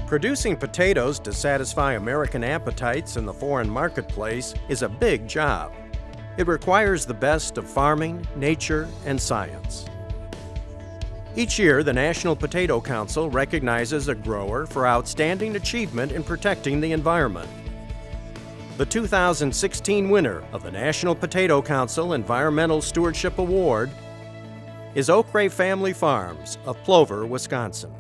Producing potatoes to satisfy American appetites in the foreign marketplace is a big job. It requires the best of farming, nature, and science. Each year, the National Potato Council recognizes a grower for outstanding achievement in protecting the environment. The 2016 winner of the National Potato Council Environmental Stewardship Award is Okray Family Farms of Plover, Wisconsin.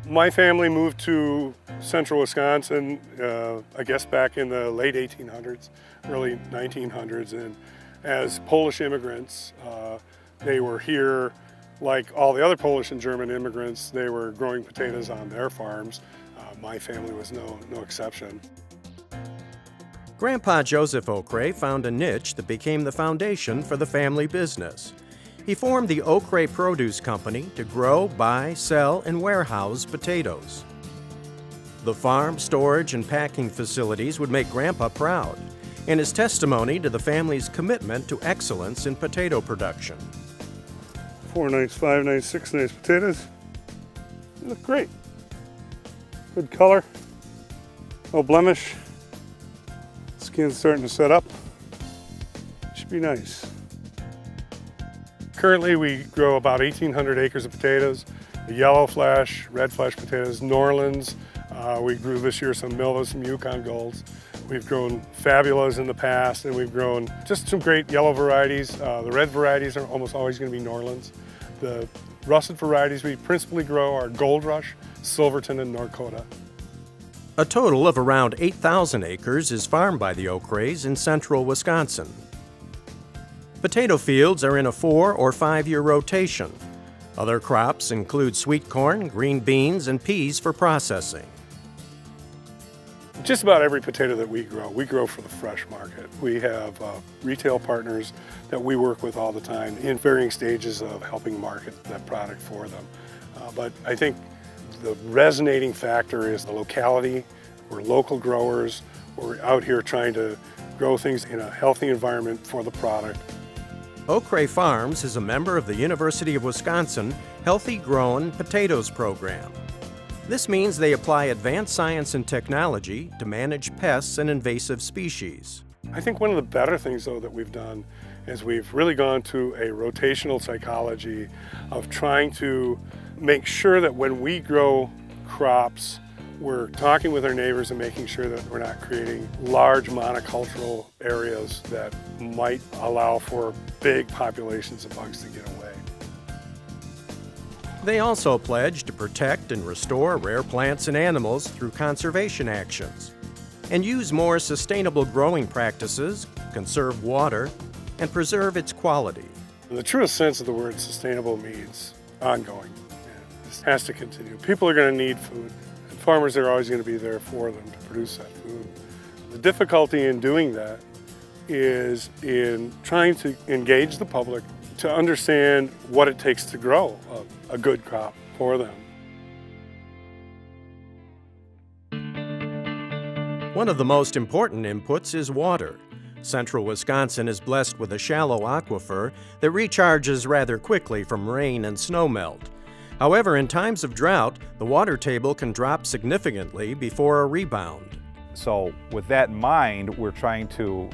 My family moved to central Wisconsin, I guess back in the late 1800s, early 1900s, and as Polish immigrants, they were here like all the other Polish and German immigrants. They were growing potatoes on their farms. My family was no exception. Grandpa Joseph Okray found a niche that became the foundation for the family business. He formed the Okray Produce Company to grow, buy, sell, and warehouse potatoes. The farm, storage, and packing facilities would make Grandpa proud, and is testimony to the family's commitment to excellence in potato production. 4 nice, 5 nice, 6 nice potatoes. They look great. Good color, no blemish. Skin's starting to set up. Should be nice. Currently we grow about 1,800 acres of potatoes, the yellow flesh, red flesh potatoes, Norlands. We grew this year some Milvas, some Yukon Golds. We've grown Fabulas in the past, and we've grown just some great yellow varieties. The red varieties are almost always going to be Norlands. The russet varieties we principally grow are Gold Rush, Silverton, and North Dakota. A total of around 8,000 acres is farmed by the Okrays in central Wisconsin. Potato fields are in a 4- or 5-year rotation. Other crops include sweet corn, green beans, and peas for processing. Just about every potato that we grow for the fresh market. We have retail partners that we work with all the time in varying stages of helping market that product for them. But I think the resonating factor is the locality. We're local growers. We're out here trying to grow things in a healthy environment for the product. Okray Farms is a member of the University of Wisconsin Healthy Grown Potatoes program. This means they apply advanced science and technology to manage pests and invasive species. I think one of the better things, though, that we've done is we've really gone to a rotational psychology of trying to make sure that when we grow crops, we're talking with our neighbors and making sure that we're not creating large monocultural areas that might allow for big populations of bugs to get away. They also pledge to protect and restore rare plants and animals through conservation actions, and use more sustainable growing practices, conserve water, and preserve its quality. In the truest sense of the word, sustainable means ongoing. This has to continue. People are going to need food, and farmers are always going to be there for them to produce that food. The difficulty in doing that is in trying to engage the public to understand what it takes to grow a good crop for them. One of the most important inputs is water. Central Wisconsin is blessed with a shallow aquifer that recharges rather quickly from rain and snowmelt. However, in times of drought, the water table can drop significantly before a rebound. So with that in mind, we're trying to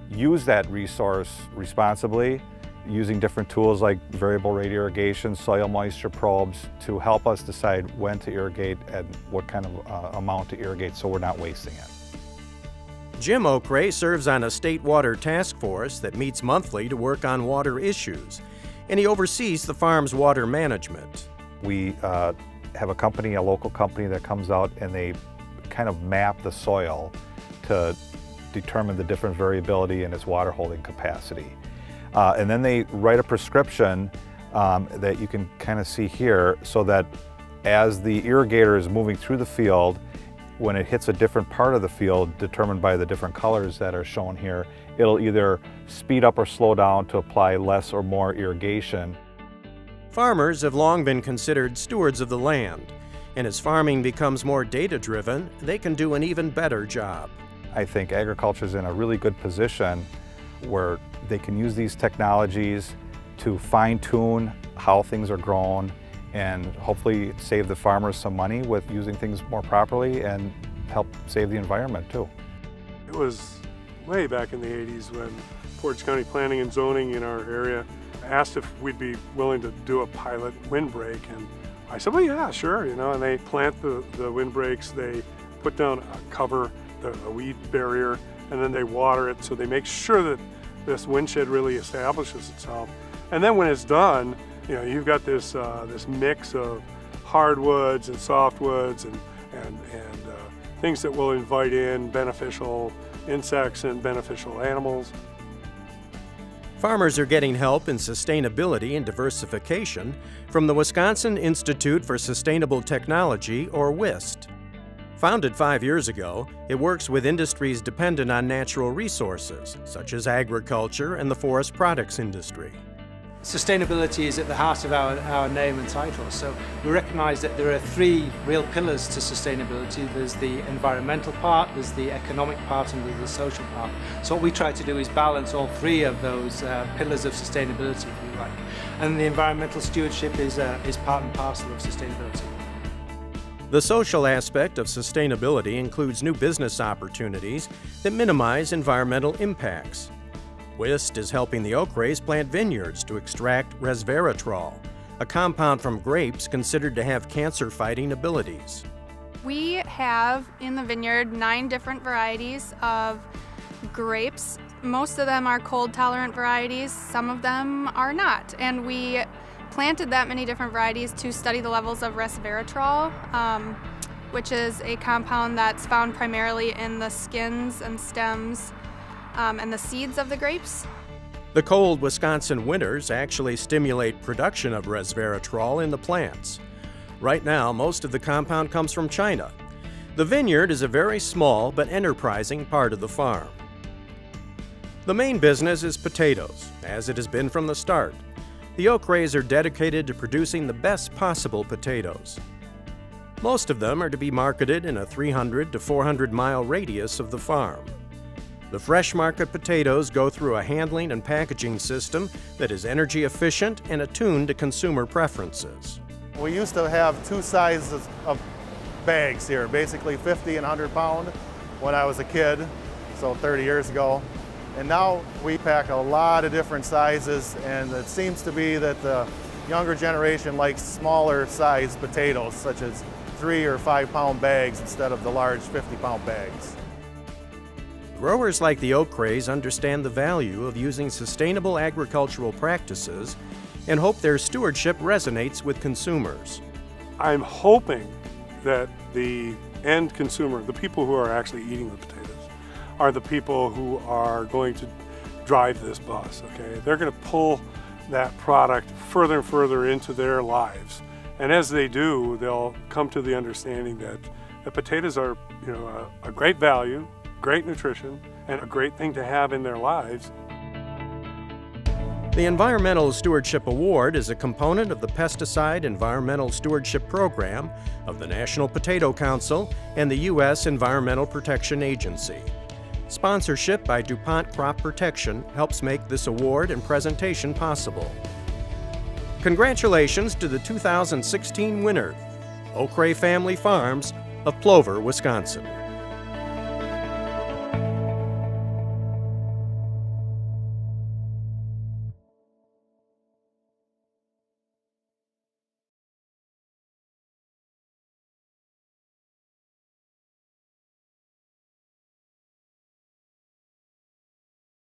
use that resource responsibly, using different tools like variable rate irrigation, soil moisture probes to help us decide when to irrigate and what kind of amount to irrigate so we're not wasting it. Jim Okray serves on a state water task force that meets monthly to work on water issues, and he oversees the farm's water management. We have a company, a local company that comes out and they kind of map the soil to determine the different variability in its water holding capacity. And then they write a prescription that you can kind of see here so that as the irrigator is moving through the field, when it hits a different part of the field determined by the different colors that are shown here, it'll either speed up or slow down to apply less or more irrigation. Farmers have long been considered stewards of the land, and as farming becomes more data-driven, they can do an even better job. I think agriculture is in a really good position where they can use these technologies to fine-tune how things are grown and hopefully save the farmers some money with using things more properly and help save the environment too. It was way back in the 80s when Portage County Planning and Zoning in our area asked if we'd be willing to do a pilot windbreak, and I said, well, yeah, sure, you know, and they plant the windbreaks, they put down a cover, a weed barrier, and then they water it, so they make sure that this windshed really establishes itself. And then when it's done, you know, you've got this this mix of hardwoods and softwoods and things that will invite in beneficial insects and beneficial animals. Farmers are getting help in sustainability and diversification from the Wisconsin Institute for Sustainable Technology, or WIST. Founded 5 years ago, it works with industries dependent on natural resources, such as agriculture and the forest products industry. Sustainability is at the heart of our name and title, so we recognise that there are three real pillars to sustainability. There's the environmental part, there's the economic part, and there's the social part. So what we try to do is balance all three of those pillars of sustainability, if you like. And the environmental stewardship is part and parcel of sustainability. The social aspect of sustainability includes new business opportunities that minimize environmental impacts. WIST is helping the Oak Rays plant vineyards to extract resveratrol, a compound from grapes considered to have cancer-fighting abilities. We have in the vineyard 9 different varieties of grapes. Most of them are cold-tolerant varieties, some of them are not. And we planted that many different varieties to study the levels of resveratrol, which is a compound that's found primarily in the skins and stems and the seeds of the grapes. The cold Wisconsin winters actually stimulate production of resveratrol in the plants. Right now, most of the compound comes from China. The vineyard is a very small but enterprising part of the farm. The main business is potatoes, as it has been from the start. The Oak Rays are dedicated to producing the best possible potatoes. Most of them are to be marketed in a 300 to 400 mile radius of the farm. The fresh market potatoes go through a handling and packaging system that is energy efficient and attuned to consumer preferences. We used to have 2 sizes of bags here, basically 50 and 100 pound when I was a kid, so 30 years ago. And now we pack a lot of different sizes, and it seems to be that the younger generation likes smaller sized potatoes, such as 3 or 5 pound bags instead of the large 50 pound bags. Growers like the Oak Rays understand the value of using sustainable agricultural practices and hope their stewardship resonates with consumers. I'm hoping that the end consumer, the people who are actually eating the potatoes, are the people who are going to drive this bus, okay? They're going to pull that product further and further into their lives. And as they do, they'll come to the understanding that the potatoes are, you know, a great value, great nutrition, and a great thing to have in their lives. The Environmental Stewardship Award is a component of the Pesticide Environmental Stewardship Program of the National Potato Council and the U.S. Environmental Protection Agency. Sponsorship by DuPont Crop Protection helps make this award and presentation possible. Congratulations to the 2016 winner, Oak Ray Family Farms of Plover, Wisconsin.